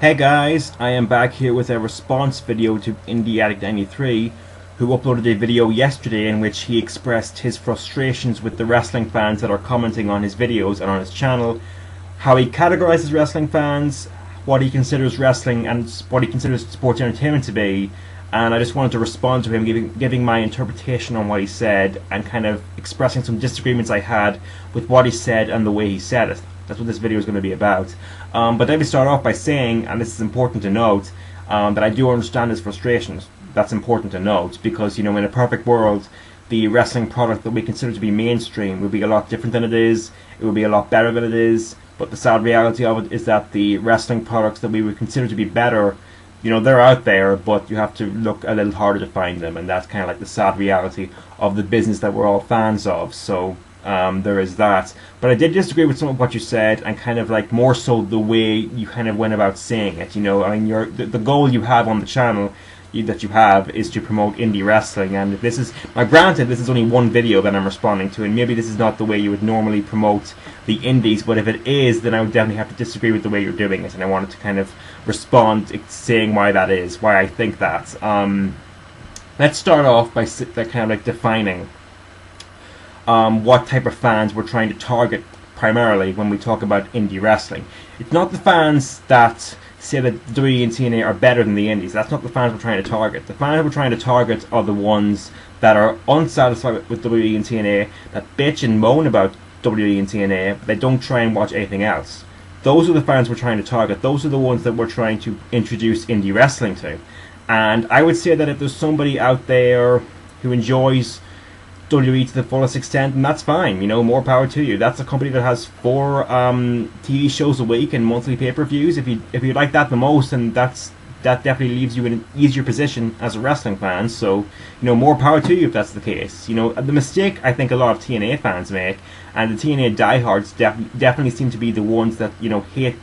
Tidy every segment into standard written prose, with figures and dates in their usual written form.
Hey guys, I am back here with a response video to IndieAddict93, who uploaded a video yesterday in which he expressed his frustrations with the wrestling fans that are commenting on his videos and on his channel, how he categorizes wrestling fans, what he considers wrestling and what he considers sports entertainment to be, and I just wanted to respond to him, giving my interpretation on what he said and kind of expressing some disagreements I had with what he said and the way he said it. That's what this video is going to be about. But let me start off by saying, and this is important to note, that I do understand his frustrations. That's important to note because, you know, in a perfect world, the wrestling product that we consider to be mainstream would be a lot different than it is. It would be a lot better than it is. But the sad reality of it is that the wrestling products that we would consider to be better, you know, they're out there, but you have to look a little harder to find them, and that's kind of like the sad reality of the business that we're all fans of. So there is that. But I did disagree with some of what you said, and kind of like more so the way you kind of went about saying it. You know, I mean, the goal you have on the channel that you have is to promote indie wrestling, and if this is, now granted this is only one video that I'm responding to, and maybe this is not the way you would normally promote the indies, but if it is, then I would definitely have to disagree with the way you're doing it, and I wanted to kind of respond saying why that is, why I think that. Let's start off by kind of like defining what type of fans we're trying to target primarily when we talk about indie wrestling. It's not the fans that say that WWE and TNA are better than the indies. That's not the fans we're trying to target. The fans we're trying to target are the ones that are unsatisfied with WWE and TNA, that bitch and moan about WWE and TNA, but they don't try and watch anything else. Those are the fans we're trying to target. Those are the ones that we're trying to introduce indie wrestling to. And I would say that if there's somebody out there who enjoys WWE to the fullest extent, and that's fine, you know, more power to you. That's a company that has 4 TV shows a week and monthly pay-per-views. If you like that the most, and that definitely leaves you in an easier position as a wrestling fan. So, you know, more power to you if that's the case. You know, the mistake I think a lot of TNA fans make, and the TNA diehards definitely seem to be the ones that, you know, hate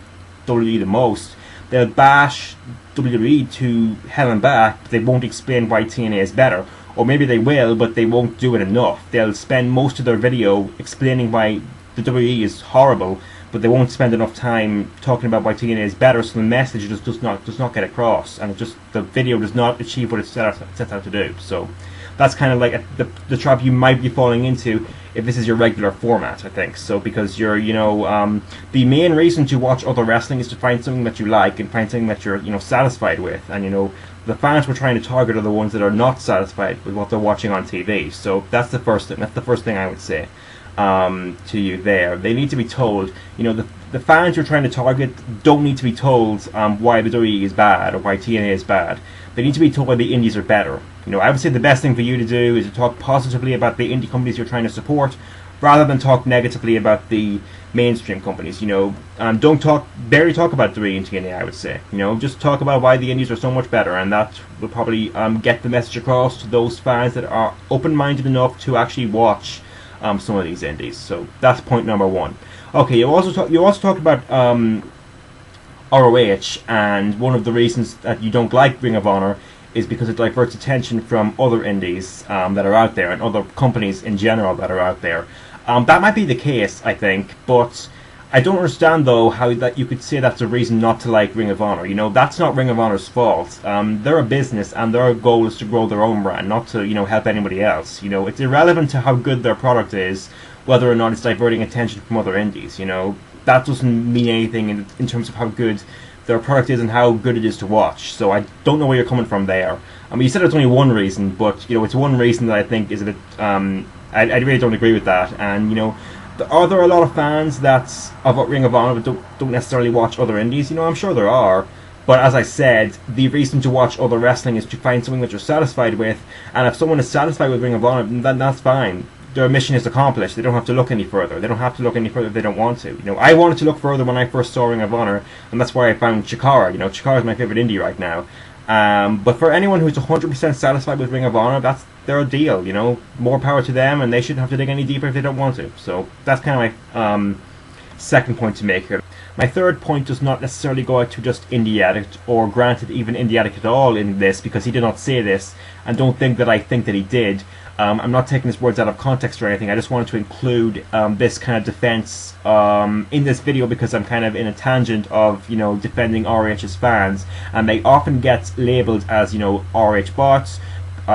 WWE the most. They'll bash WWE to hell and back, but they won't explain why TNA is better. Or maybe they will, but they won't do it enough. They'll spend most of their video explaining why the WWE is horrible, but they won't spend enough time talking about why TNA is better, so the message just does not get across, and the video does not achieve what it sets out to do. So that's kind of like the trap you might be falling into if this is your regular format, I think. So because you're, you know, the main reason to watch other wrestling is to find something that you like and find something that you're, you know, satisfied with, and you know, the fans we're trying to target are the ones that are not satisfied with what they're watching on TV. So that's the first thing. That's the first thing I would say to you there. They need to be told, you know, the fans you're trying to target don't need to be told why the WWE is bad or why TNA is bad. They need to be told why the indies are better. You know, I would say the best thing for you to do is to talk positively about the indie companies you're trying to support, rather than talk negatively about the mainstream companies. You know, barely talk about WWE and TNA, I would say. You know, just talk about why the indies are so much better, and that will probably get the message across to those fans that are open-minded enough to actually watch some of these indies. So that's point number one. Okay, you also talked about ROH, and one of the reasons that you don't like Ring of Honor is because it diverts attention from other indies that are out there, and other companies in general that are out there. That might be the case, I think, but I don't understand though how that you could say that's a reason not to like Ring of Honor. You know, that's not Ring of Honor's fault. They're a business, and their goal is to grow their own brand, not to, you know, help anybody else. You know, it's irrelevant to how good their product is, whether or not it's diverting attention from other indies. You know, that doesn't mean anything in terms of how good their product is and how good it is to watch. So I don't know where you're coming from there. I mean, you said it's only one reason, but you know, it's one reason that I think is a bit. I really don't agree with that. And you know, are there a lot of fans of Ring of Honor but don't necessarily watch other indies? You know, I'm sure there are. But as I said, the reason to watch other wrestling is to find something that you're satisfied with. And if someone is satisfied with Ring of Honor, then that's fine. Their mission is accomplished. They don't have to look any further. They don't have to look any further if they don't want to. You know, I wanted to look further when I first saw Ring of Honor, and that's why I found Chikara. You know, Chikara is my favorite indie right now. But for anyone who's 100% satisfied with Ring of Honor, that's their deal. You know, more power to them, and they shouldn't have to dig any deeper if they don't want to. So that's kind of my second point to make here. My third point does not necessarily go out to just IndieAddict, or granted even IndieAddict at all in this, because he did not say this, and don't think that I think that he did. I'm not taking his words out of context or anything. I just wanted to include this kind of defense in this video because I'm kind of in a tangent of, you know, defending ROH's fans, and they often get labeled as, you know, ROH bots,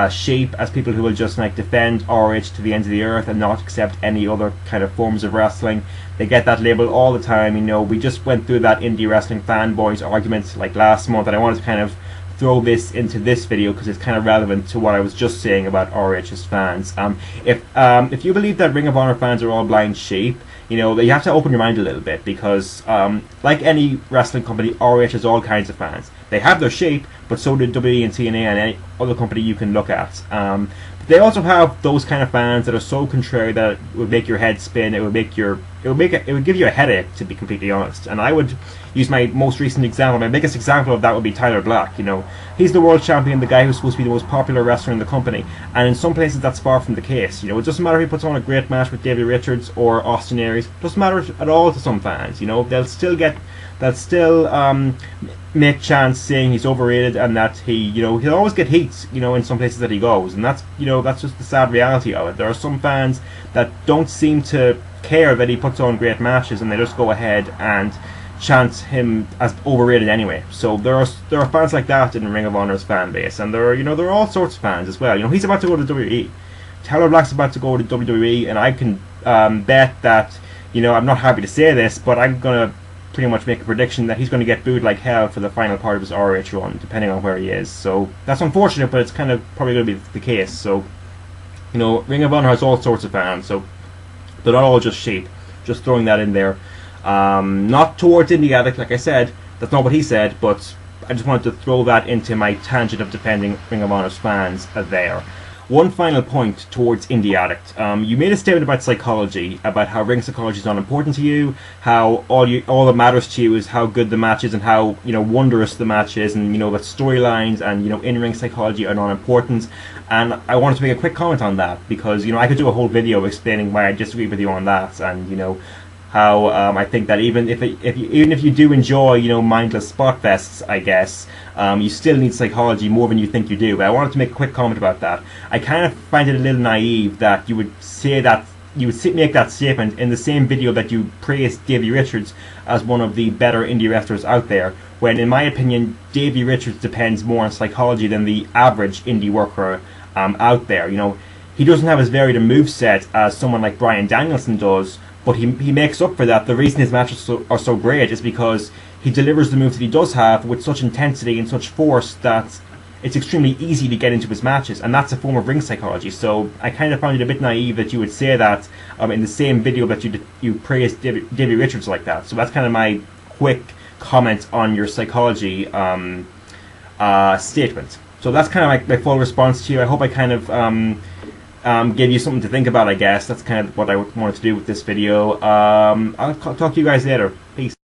sheep, as people who will just like defend ROH to the ends of the earth and not accept any other kind of forms of wrestling. They get that label all the time. You know, we just went through that indie wrestling fanboys argument like last month, and I wanted to kind of throw this into this video because it's kind of relevant to what I was just saying about ROH's fans. If you believe that Ring of Honor fans are all blind sheep, you know, you have to open your mind a little bit because, like any wrestling company, ROH has all kinds of fans. They have their sheep, but so do WWE and TNA and any other company you can look at. They also have those kind of fans that are so contrary that it would make your head spin. It would give you a headache, to be completely honest. And I would use my most recent example. My biggest example of that would be Tyler Black. You know, he's the world champion, the guy who's supposed to be the most popular wrestler in the company, and in some places that's far from the case. You know, it doesn't matter if he puts on a great match with Davey Richards or Austin Aries. It doesn't matter at all to some fans. You know, they'll still make chants saying he's overrated and that he'll always get heat, you know, in some places that he goes, and that's, you know, that's just the sad reality of it. There are some fans that don't seem to care that he puts on great matches, and they just go ahead and chant him as overrated anyway. So there are fans like that in Ring of Honor's fan base, and there are all sorts of fans as well. You know, he's about to go to WWE. Tyler Black's about to go to WWE, and I can bet that, you know, I'm not happy to say this, but I'm gonna pretty much make a prediction that he's going to get booed like hell for the final part of his ROH run, depending on where he is. So that's unfortunate, but it's kind of probably going to be the case. So, you know, Ring of Honor has all sorts of fans, so they're not all just sheep. Just throwing that in there. Not towards IndieAddict, like I said, that's not what he said, but I just wanted to throw that into my tangent of defending Ring of Honor's fans there. One final point towards IndieAddict. You made a statement about psychology, about how ring psychology is not important to you, how all that matters to you is how good the match is and how, you know, wondrous the match is, and, you know, that storylines and, you know, in-ring psychology are not important. And I wanted to make a quick comment on that because, you know, I could do a whole video explaining why I disagree with you on that, and, you know, how I think that even if you do enjoy, you know, mindless spot fests, I guess, you still need psychology more than you think you do. But I wanted to make a quick comment about that. I kind of find it a little naive that you would say that make that statement in the same video that you praise Davey Richards as one of the better indie wrestlers out there, when in my opinion Davey Richards depends more on psychology than the average indie worker out there. You know, he doesn't have as varied a moveset as someone like Bryan Danielson does, but he makes up for that. The reason his matches are so great is because he delivers the moves that he does have with such intensity and such force that it's extremely easy to get into his matches, and that's a form of ring psychology. So I kind of found it a bit naive that you would say that in the same video that you praise Davey Richards like that. So that's kind of my quick comment on your psychology statement. So that's kind of my full response to you. I hope I kind of gave you something to think about, I guess. That's kind of what I wanted to do with this video. I'll talk to you guys later. Peace.